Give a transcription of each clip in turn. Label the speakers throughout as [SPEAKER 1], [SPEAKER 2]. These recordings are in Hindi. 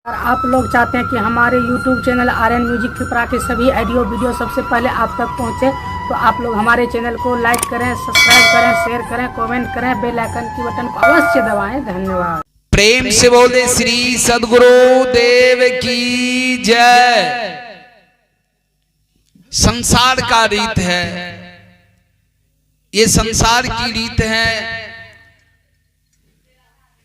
[SPEAKER 1] आप लोग चाहते हैं कि हमारे YouTube channel Aryan music Tripura के सभी ऑडियो वीडियो सबसे पहले आप तक पहुंचे, तो आप लोग हमारे चैनल को लाइक करें, सब्सक्राइब करें, शेयर करें, कमेंट करें, बेल आइकन की बटन को अवश्य दबाएं। धन्यवाद।
[SPEAKER 2] प्रेम से बोले श्री सद्गुरु देव की जय। संसार का रीत है, ये संसार की रीत है।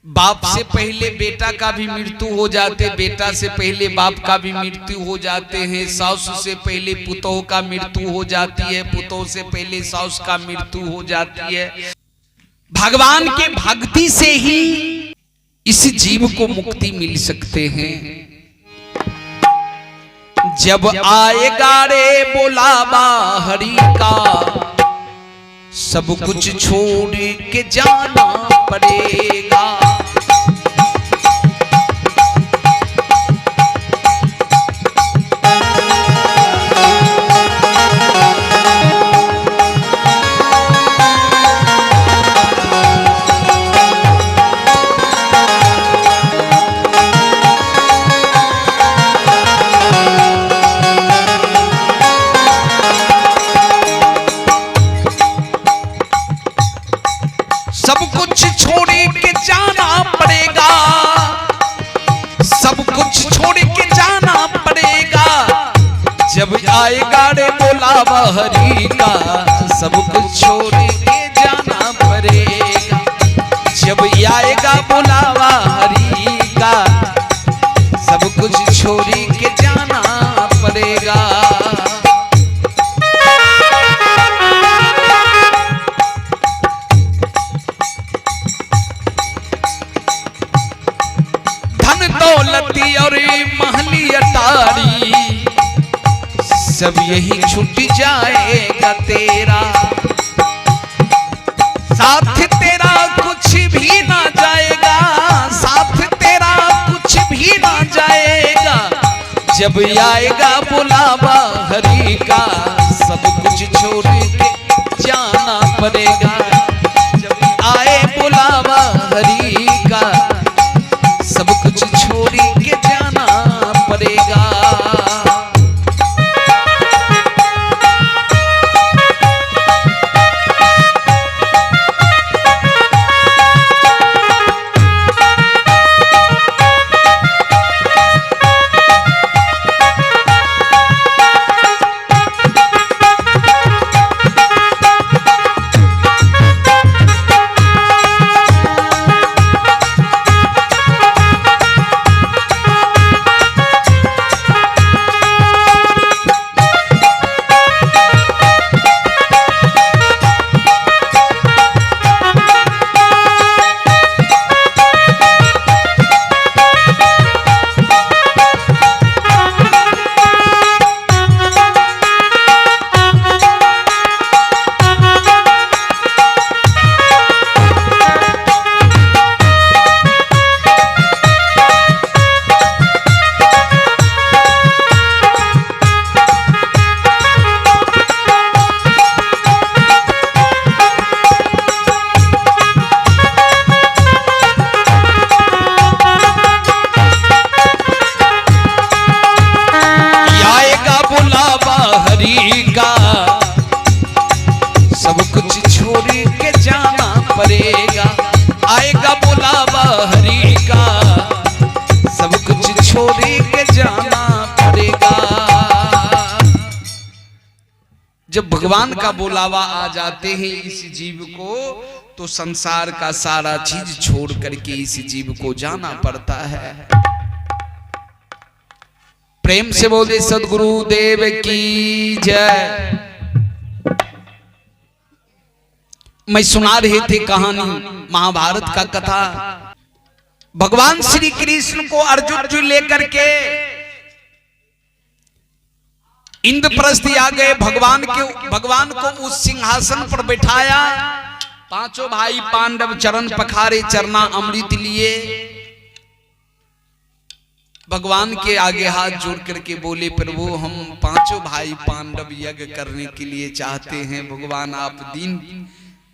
[SPEAKER 2] बाप से पहले बेटा का भी मृत्यु हो जाते, बेटा से पहले बाप का भी मृत्यु हो जाते हैं। सास से पहले पुतोह का मृत्यु हो जाती है, पुतोह से पहले सास का मृत्यु हो जाती है। भगवान के भक्ति से ही इस जीव को मुक्ति मिल सकते हैं। जब आएगा रे बुलावा हरि का, सब कुछ छोड़ के जाना पड़ेगा। सब कुछ छोड़ के जाना पड़ेगा, सब कुछ छोड़ के जाना पड़ेगा। जब आएगा रे बुलावा हरि का, सब कुछ छोड़ के जाना पड़ेगा। जब आएगा बुलावा हरि का, सब कुछ छोड़ के जाना पड़ेगा। दौलती और महली अटारी, सब यही छूट जाएगा तेरा। साथ तेरा कुछ भी ना जाएगा, साथ तेरा कुछ भी ना जाएगा। जब आएगा बुलावा हरि का, सब कुछ छोड़ के जाना पड़ेगा। जब आए बुलावा हरि का, सब कुछ छोड़ के जाना पड़ेगा। सब कुछ छोड़ के जाना पड़ेगा। आएगा बुलावा हरि का, सब कुछ छोड़ के जाना पड़ेगा। जब भगवान का बुलावा आ जाते हैं इस जीव को, तो संसार का सारा चीज छोड़ करके इस जीव को जाना पड़ता है। प्रेम से बोले सद्गुरु देव की जय। मैं सुना रहे थे कहानी महाभारत का कथा। भगवान श्री कृष्ण को अर्जुन जी लेकर के इंद्रप्रस्थ आ गए। भगवान को उस सिंहासन पर बैठाया। पांचों भाई पांडव चरण पखारे, चरना अमृत लिए। भगवान के आगे हाथ जोड़ करके बोले, प्रभु हम पांचों भाई पांडव यज्ञ करने के लिए चाहते हैं। भगवान आप दिन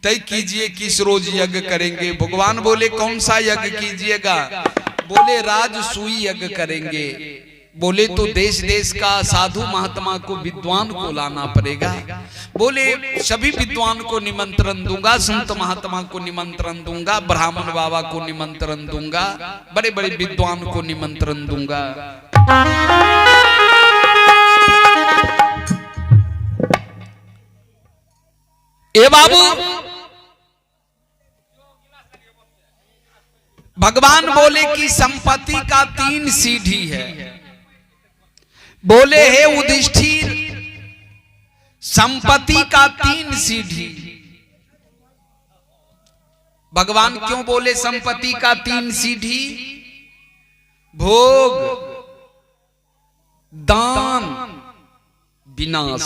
[SPEAKER 2] तय कीजिए किस रोज यज्ञ करेंगे। भगवान बोले कौन सा यज्ञ कीजिएगा। बोले राजसूई यज्ञ करेंगे। बोले तो देश देश का साधु महात्मा को विद्वान को लाना पड़ेगा। बोले सभी विद्वान को निमंत्रण दूंगा, संत महात्मा को निमंत्रण दूंगा, ब्राह्मण बाबा को निमंत्रण दूंगा, बड़े बड़े विद्वान को निमंत्रण दूंगा। ए बाबू, भगवान बोले कि संपत्ति का 3 सीढ़ी है। बोले हे युधिष्ठिर, संपत्ति का 3 सीढ़ी। भगवान क्यों बोले संपत्ति का 3 सीढ़ी? भोग, दान, विनाश।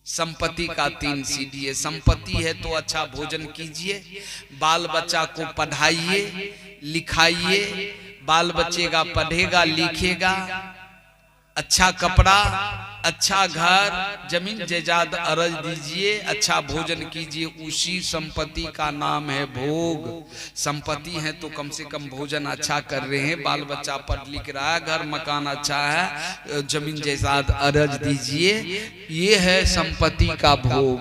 [SPEAKER 2] संपत्ति का 3 सीढ़ी है। संपत्ति है तो अच्छा भोजन कीजिए, बाल बच्चा को पढ़ाइए लिखाइए, बाल बच्चे का पढ़ेगा लिखेगा, अच्छा कपड़ा, अच्छा घर, जमीन जायदाद अर्ज दीजिए, अच्छा भोजन कीजिए, उसी संपत्ति का नाम है भोग। संपत्ति है तो कम से कम भोजन अच्छा कर रहे हैं, बाल बच्चा पढ़ लिख रहा है, घर मकान अच्छा है, जमीन जायदाद अर्ज दीजिए, ये है संपत्ति का भोग।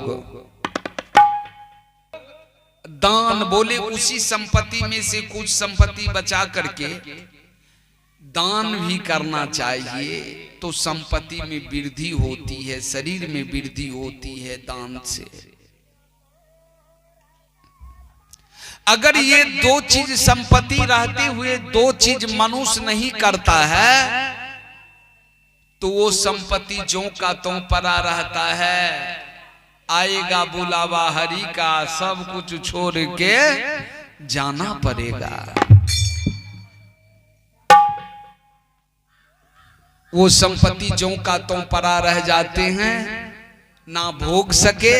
[SPEAKER 2] दान, बोले उसी संपत्ति में से कुछ संपत्ति बचा करके दान भी करना चाहिए, तो संपत्ति में वृद्धि होती है, शरीर में वृद्धि होती है दान से। अगर ये 2 चीज संपत्ति रहते हुए 2 चीज मनुष्य नहीं करता है तो वो संपत्ति ज्यों का त्यों पड़ा रहता है। आएगा बुलावा हरि का, सब कुछ छोड़ के जाना पड़ेगा। वो संपत्ति ज्यों का त्यों पड़ा रह जाते हैं, ना भोग सके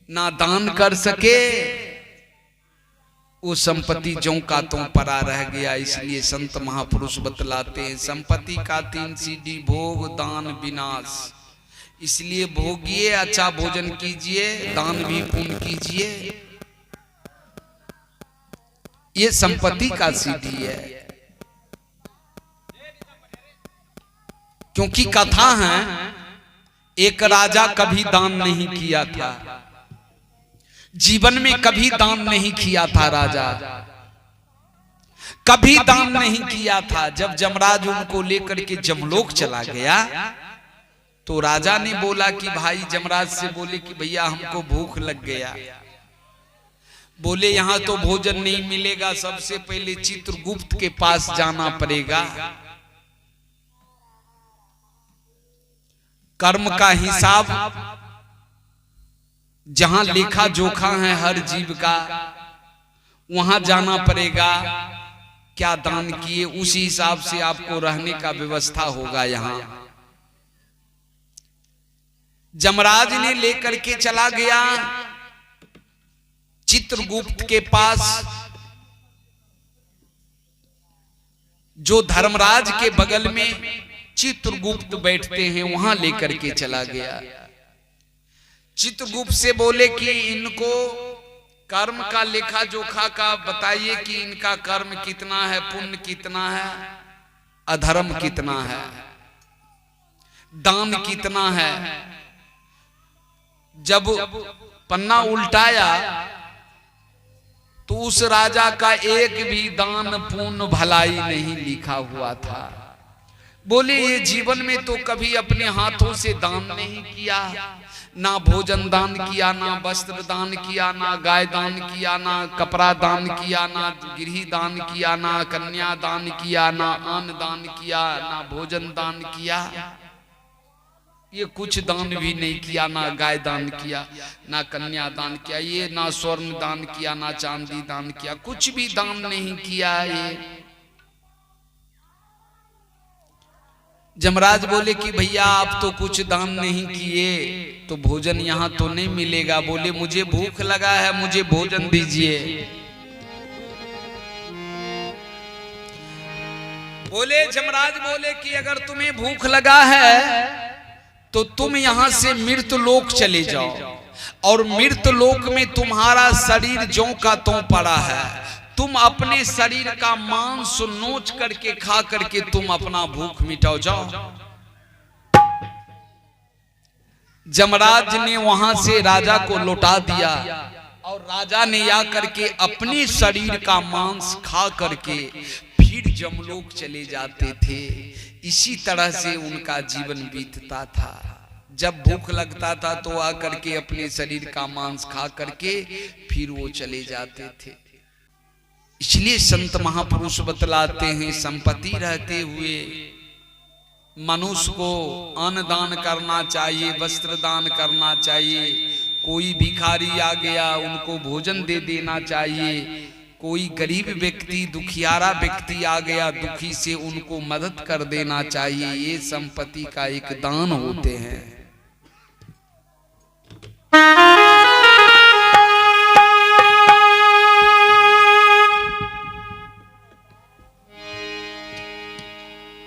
[SPEAKER 2] ना दान कर सके, वो संपत्ति ज्यों का त्यों पड़ा रह गया। इसलिए संत महापुरुष बतलाते हैं संपत्ति का 3 सीढ़ी, भोग, दान, विनाश। इसलिए भोगिए, अच्छा भोजन कीजिए, दान भी पुण्य कीजिए, ये संपत्ति का सीढ़ी है। क्योंकि कथा है, एक राजा कभी दान नहीं किया था, जीवन में कभी दान नहीं किया था राजा, कभी दान नहीं किया था। जब जमराज उनको लेकर के जमलोक चला गया तो राजा ने बोला कि भाई, जमराज से बोले कि भैया हमको भूख लग गया। बोले यहाँ तो भोजन नहीं मिलेगा, सबसे पहले चित्रगुप्त के पास जाना पड़ेगा। कर्म का हिसाब, जहां लेखा जोखा है हर जीव का, वहां जाना पड़ेगा। क्या दान किए उसी हिसाब से आपको रहने का व्यवस्था होगा। यहां जमराज ने लेकर के चला गया चित्रगुप्त के पास, जो धर्मराज के बगल में चित्रगुप्त बैठते हैं, वहां लेकर के चला गया। चित्रगुप्त से बोले कि इनको कर्म का लेखा जोखा का बताइए कि इनका कर्म कितना है, पुण्य कितना है, अधर्म कितना है, दान कितना है। जब पन्ना उल्टाया तो उस राजा का एक भी दान पुण्य भलाई नहीं लिखा हुआ था। बोले ये जीवन में तो कभी अपने हाथों से दान नहीं किया, ना भोजन दान किया, ना वस्त्र दान किया, ना गाय दान किया, ना कपड़ा दान किया, ना गृह दान किया, ना कन्या दान किया, ना अन्न दान किया, ना भोजन दान किया, ये कुछ दान भी नहीं किया। ना गाय दान किया, ना कन्या दान किया, ये ना स्वर्ण दान किया, ना चांदी दान किया, कुछ भी दान नहीं किया। ये जमराज बोले कि भैया आप तो कुछ दान नहीं किए तो भोजन यहाँ तो नहीं मिलेगा। बोले मुझे भूख लगा है, मुझे भोजन दीजिए। बोले जमराज बोले कि अगर तुम्हें भूख लगा है तो तुम यहाँ से मृत लोक चले जाओ, और मृत लोक में तुम्हारा शरीर ज्यों का त्यों पड़ा है, तुम अपने शरीर का मांस नोच करके खा करके तुम अपना भूख मिटाओ जाओ। जमराज ने वहां से राजा को लौटा दिया और राजा ने या करके अपने शरीर का मांस खा करके फिर जमलोक चले जाते थे। इसी तरह से उनका जीवन बीतता था। जब भूख लगता था तो आकर के अपने शरीर का मांस खा करके फिर वो चले जाते थे। इसलिए संत महापुरुष बतलाते हैं, संपत्ति रहते हुए मनुष्य को अन्न दान करना चाहिए, वस्त्र दान करना चाहिए। कोई भिखारी आ गया उनको भोजन दे देना चाहिए। कोई गरीब व्यक्ति, दुखियारा व्यक्ति आ गया दुखी से उनको मदद कर देना चाहिए। ये संपत्ति का एक दान होते हैं।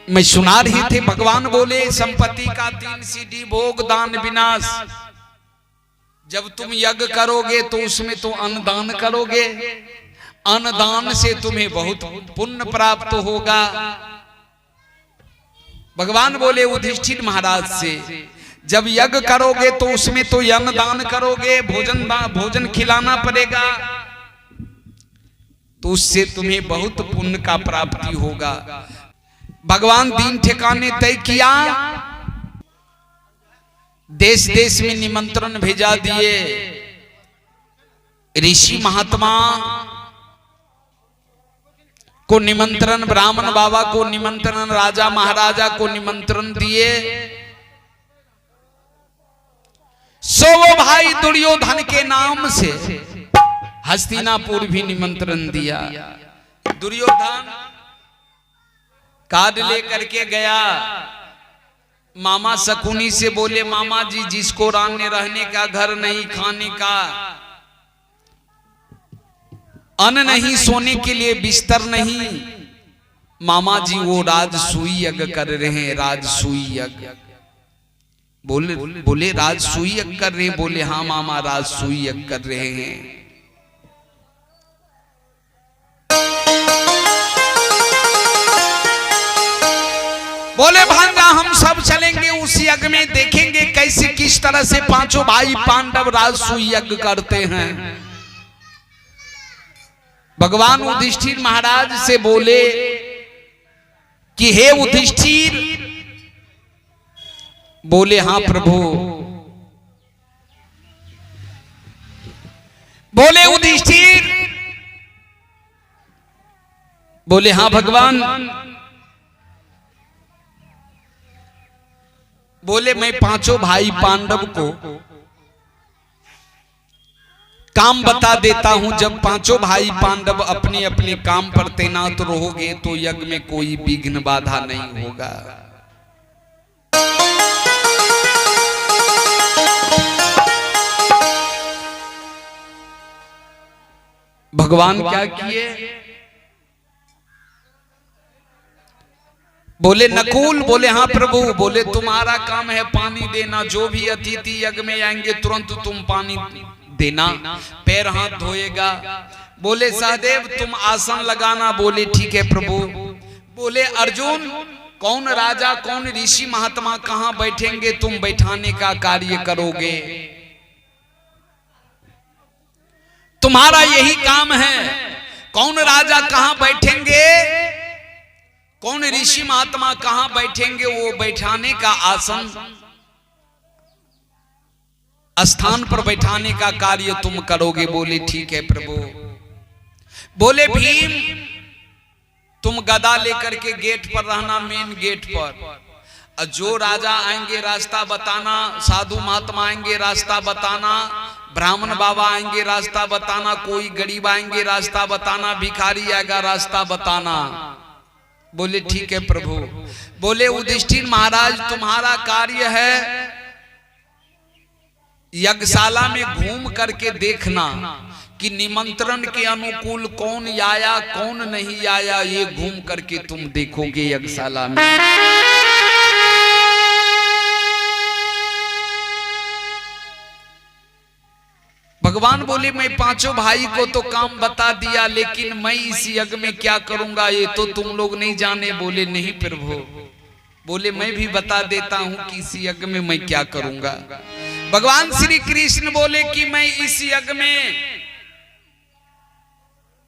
[SPEAKER 2] मैं सुना रही थे, भगवान बोले संपत्ति का 3 सीढ़ी, भोग दान विनाश। जब तुम यज्ञ करोगे तो उसमें तो अन्नदान करोगे, अन्नदान से तुम्हें बहुत पुण्य प्राप्त होगा। भगवान बोले युधिष्ठिर महाराज से, जब यज्ञ करोगे तो उसमें तो अन्नदान करोगे, भोजन खिलाना पड़ेगा, तो उससे तुम्हें बहुत पुण्य का प्राप्ति होगा। भगवान 3 ठिकाने तय किया, देश देश में निमंत्रण भेजा दिए। ऋषि महात्मा को निमंत्रण, ब्राह्मण बाबा को निमंत्रण, राजा महाराजा को निमंत्रण दिए। सो वो भाई दुर्योधन के नाम से हस्तिनापुर भी निमंत्रण दिया। दुर्योधन कार्ड लेकर के गया, मामा शकुनी से बोले, मामा जी जिसको रान्य रहने का, घर नहीं, खाने का अन्न नहीं, सोने के लिए बिस्तर नहीं, मामा जी वो राजसूय यज्ञ कर रहे हैं, राजसूय यज्ञ। बोले राजसूय यज्ञ कर रहे हैं? बोले हाँ मामा राजसूय यज्ञ कर रहे हैं। बोले भांजा हम सब चलेंगे उस यज्ञ में, देखेंगे कैसे किस तरह से 5 भाई पांडव राजसूय यज्ञ करते हैं। भगवान युधिष्ठिर महाराज से बोले कि हे युधिष्ठिर, बोले हाँ प्रभु। बोले युधिष्ठिर, बोले हाँ भगवान। बोले मैं 5 भाई पांडव को काम बता देता हूं, जब 5 भाई पांडव अपने अपने काम पर तैनात रहोगे तो यज्ञ में कोई विघ्न बाधा नहीं होगा। भगवान क्या किए? बोले नकुल, बोले हाँ प्रभु। बोले तुम्हारा काम है पानी देना, जो भी अतिथि यज्ञ में आएंगे तुरंत तुम पानी देना, पैर हाथ धोएगा। बोले सहदेव तुम आसन लगाना। बोले ठीक है प्रभु। बोले अर्जुन, कौन राजा कौन ऋषि महात्मा कहां बैठेंगे, तुम बैठाने का कार्य करोगे, तुम्हारा यही काम है। कौन राजा कहां बैठेंगे, कौन ऋषि महात्मा कहां बैठेंगे, वो बैठाने का आसन, स्थान पर बैठाने का कार्य तुम करोगे। बोले ठीक है प्रभु। बोले भीम, तुम गदा लेकर के गेट पर रहना, मेन गेट पर। जो राजा आएंगे रास्ता बताना, साधु महात्मा आएंगे रास्ता बताना, ब्राह्मण बाबा आएंगे रास्ता बताना, कोई गरीब आएंगे रास्ता बताना, भिखारी आएगा रास्ता बताना। बोले ठीक है प्रभु। बोले युधिष्ठिर महाराज तुम्हारा कार्य है यज्ञशाला में घूम करके देखना कि निमंत्रण के अनुकूल कौन आया कौन नहीं आया, ये घूम करके तुम देखोगे यज्ञशाला में। भगवान बोले मैं पांचों भाई को तो काम बता दिया, लेकिन मैं इस यज्ञ में क्या करूंगा ये तो तुम लोग नहीं जाने। बोले नहीं प्रभु, बोले मैं भी बता देता हूं कि इस यज्ञ में मैं क्या करूंगा। भगवान श्री कृष्ण बोले कि मैं इस यज्ञ में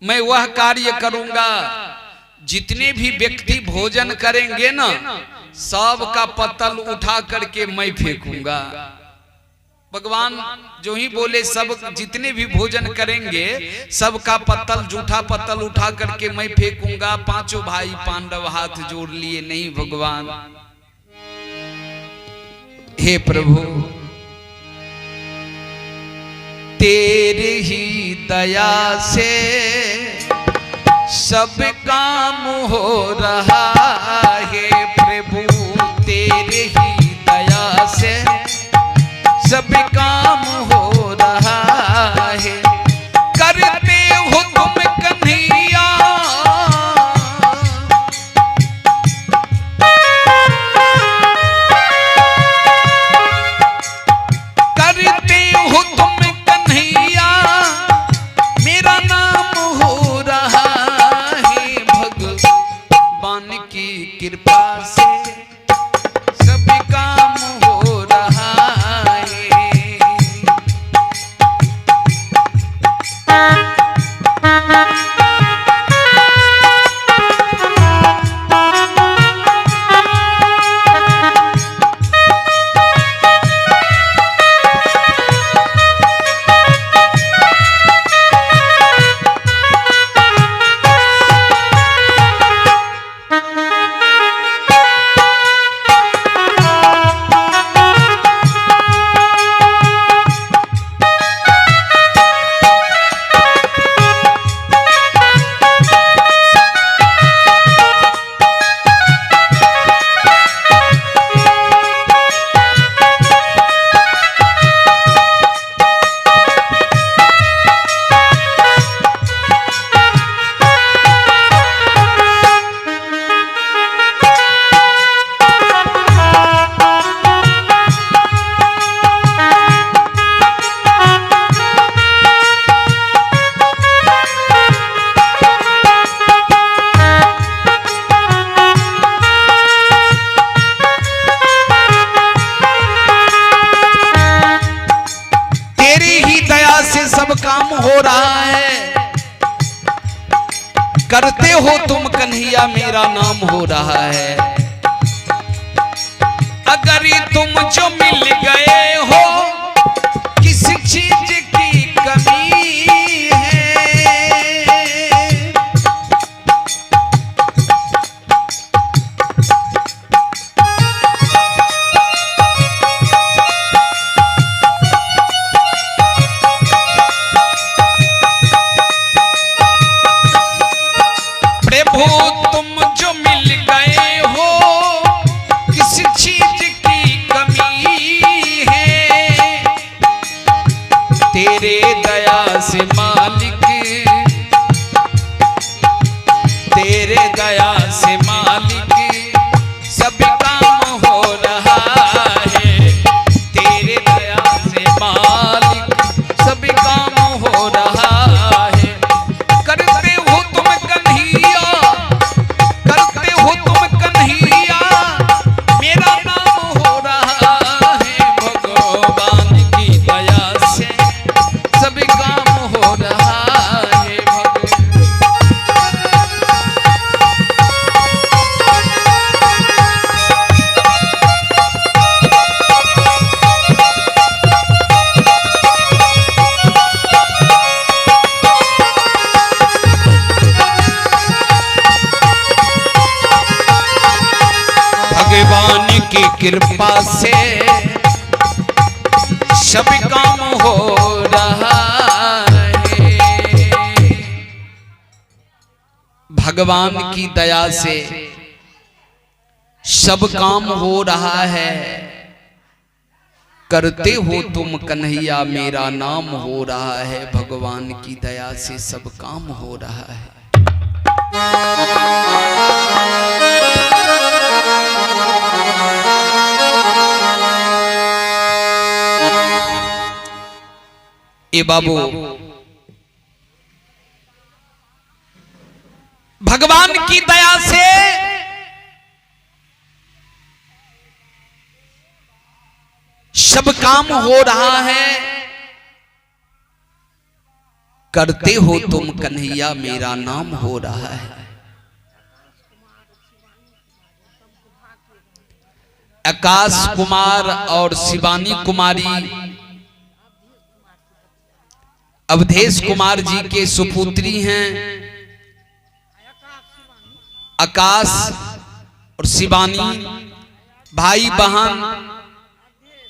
[SPEAKER 2] मैं वह कार्य करूंगा, जितने भी व्यक्ति भोजन करेंगे ना, सब का पत्तल उठा करके मैं फेंकूंगा। भगवान जो ही बोले सब जितने भी भोजन करेंगे सबका पत्तल, जूठा पत्तल उठा करके मैं फेंकूंगा। पांचों भाई पांडव हाथ जोड़ लिए, नहीं भगवान, हे प्रभु तेरे ही दया से सब काम हो रहा है। प्रभु तेरे ही दया से सब काम हो रहा है। करते हो तुम कन्हैया, करते हो तुम कन्हैया, मेरा नाम हो रहा है। भगवान की कृपा से सब काम हो रहा है। सब काम हो रहा है। करते हो तुम कन्हैया, मेरा नाम हो रहा है। अगर तुम जो मिल गए हो, किसी चीज की कमी है। प्रभु तुम जो मिल गए हो, किसी चीज की कमी है। तेरे दया से मालिक, तेरे दया से मालिक सब काम हो रहा है। तेरे दया से मालिक सब काम हो रहा है। करते हो तुम कन्हैया, करते हो तुम कन्हैया, मेरा नाम हो रहा है। भगवान की दया से सब काम हो रहा है। भगवान की कृपा से सब काम हो रहा है। भगवान की दया से सब काम हो रहा है। करते हो तुम कन्हैया, मेरा नाम हो रहा है। भगवान की दया से सब काम हो रहा है। ए बाबू, भगवान की दया से सब काम हो रहा है। करते हो तुम कन्हैया, मेरा नाम हो रहा है। आकाश कुमार और शिवानी कुमारी अवधेश कुमार जी के सुपुत्री हैं। आकाश और शिवानी भाई बहन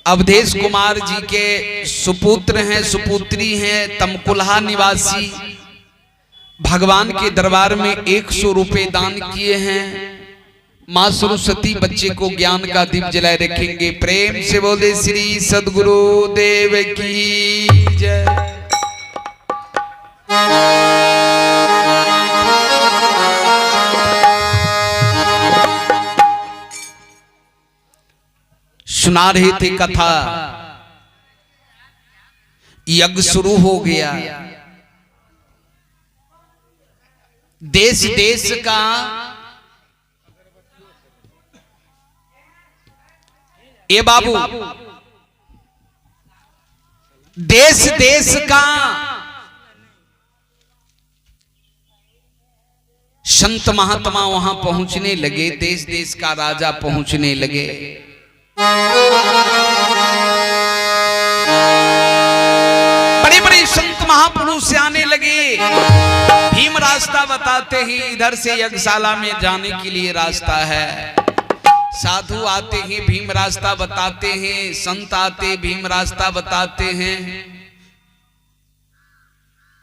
[SPEAKER 2] अवधेश कुमार जी के सुपुत्र हैं, सुपुत्री हैं, तमकुल्हा निवासी। भगवान के दरबार में 100 रुपए दान किए हैं। माँ सरस्वती बच्चे को ज्ञान का दीप जलाए रखेंगे। प्रेम से बोले श्री सद्गुरु देव की जय। सुना रहे थे कथा, यज्ञ शुरू हो गया। देश देश का ये बाबू, देश देश का संत महात्मा वहां पहुंचने लगे। देश देश का राजा पहुंचने लगे। बड़े बड़े संत महापुरुष आने लगे। भीम रास्ता बताते ही इधर से यज्ञशाला में जाने के लिए रास्ता है। साधु आते हैं, भीम रास्ता बताते हैं। संत आते, भीम रास्ता बताते हैं।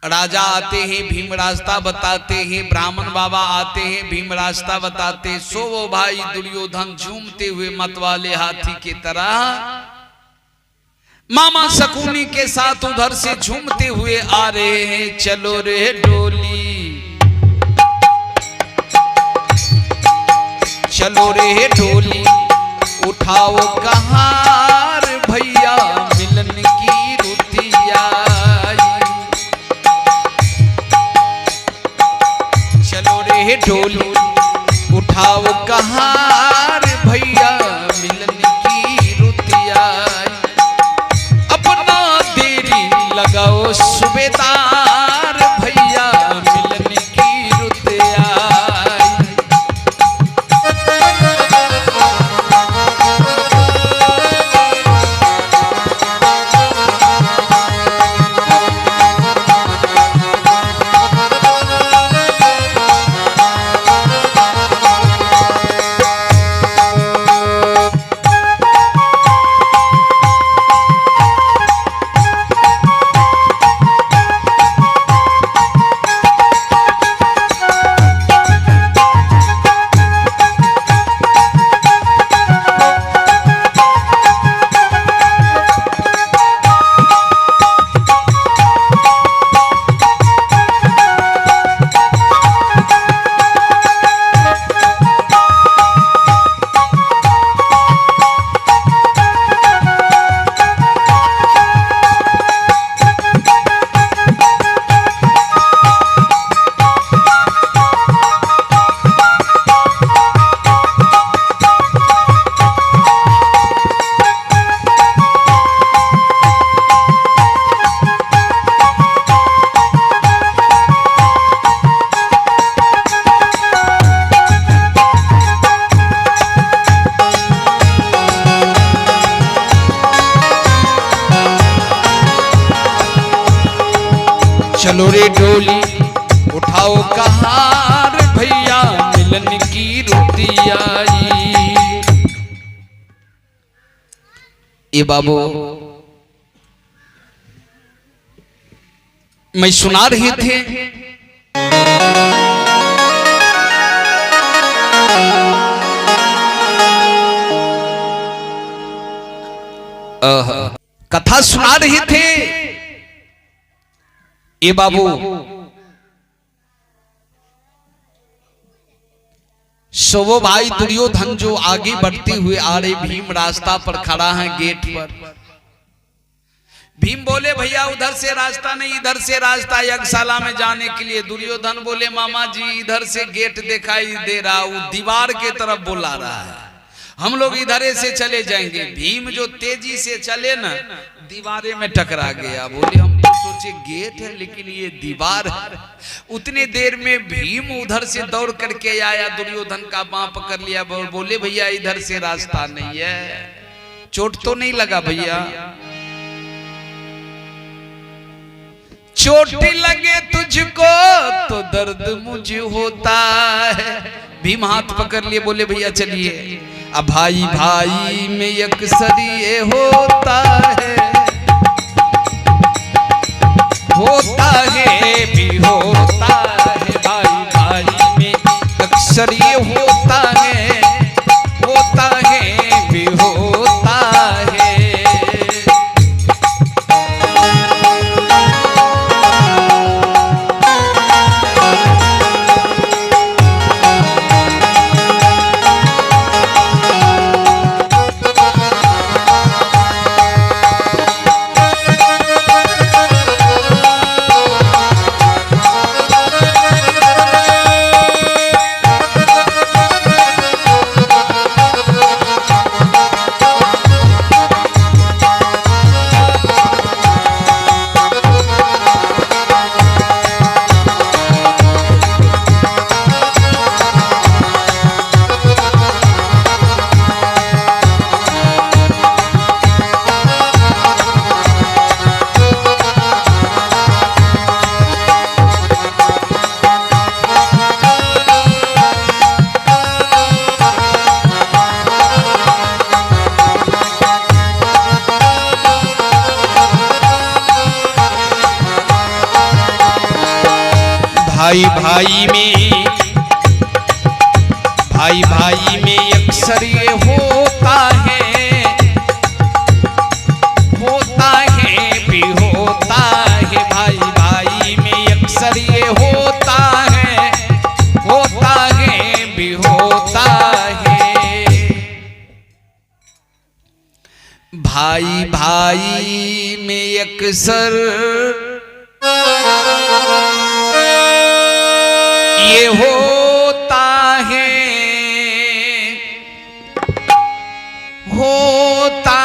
[SPEAKER 2] राजा आते हैं, भीम रास्ता बताते हैं। ब्राह्मण बाबा आते हैं, भीम रास्ता बताते। सो वो भाई दुर्योधन झूमते हुए मतवाले हाथी की तरह मामा शकुनी के साथ उधर से झूमते हुए आ रहे हैं। चलो रे डोली, चलो रे डोली, उठाओ कहार भैया, मिलन की रुतिया। चलो रे डोली, उठाओ कहार भैया, मिलन की रुतिया। अपना देरी लगाओ सुबेदार भैया, मिलन की रुतिया। चलो रे डोली, उठाओ कहार भैया, मिलन की रुतिया। ये बाबू, मैं सुना रहे थे कथा सुना रहे थे। ए बाबू, सो भाई दुर्योधन जो आगे बढ़ते हुए आ रहे, भीम रास्ता पर खड़ा है गेट पर। भीम बोले भैया उधर से रास्ता नहीं, इधर से रास्ता यज्ञशाला में जाने के लिए। दुर्योधन बोले मामा जी इधर से गेट दिखाई दे रहा, वो दीवार के तरफ बुला रहा है, हम लोग इधरे से चले जाएंगे। भीम जो तेजी से चले ना, दीवारे में टकरा गया। बोले हम तो सोचे गेट है लेकिन ये दीवार है। उतने देर में भीम उधर से दौड़ करके आया, दुर्योधन का बाँ पकड़ लिया। बोले भैया इधर से रास्ता नहीं है। चोट तो नहीं लगा भैया? चोट लगे तुझको तो दर्द मुझे होता है। भीम हाथ पकड़ लिए, बोले भैया चलिए। अब भाई भाई में अक्सर ये होता है, होता है भी होता है। भाई भाई में अक्सर ये होता है, होता है भी होता है। भाई भाई में अक्सर ये होता है, होता है भी होता है। भाई भाई में अक्सर ये होता है, होता है भी होता है। भाई भाई में अक्सर ये होता है, होता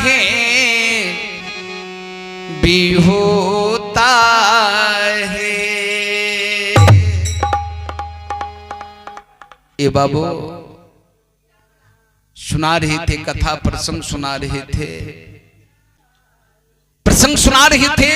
[SPEAKER 2] है भी होता है। ये बाबू सुना रहे थे, कथा प्रसंग सुना रहे थे, प्रसंग सुना रहे थे।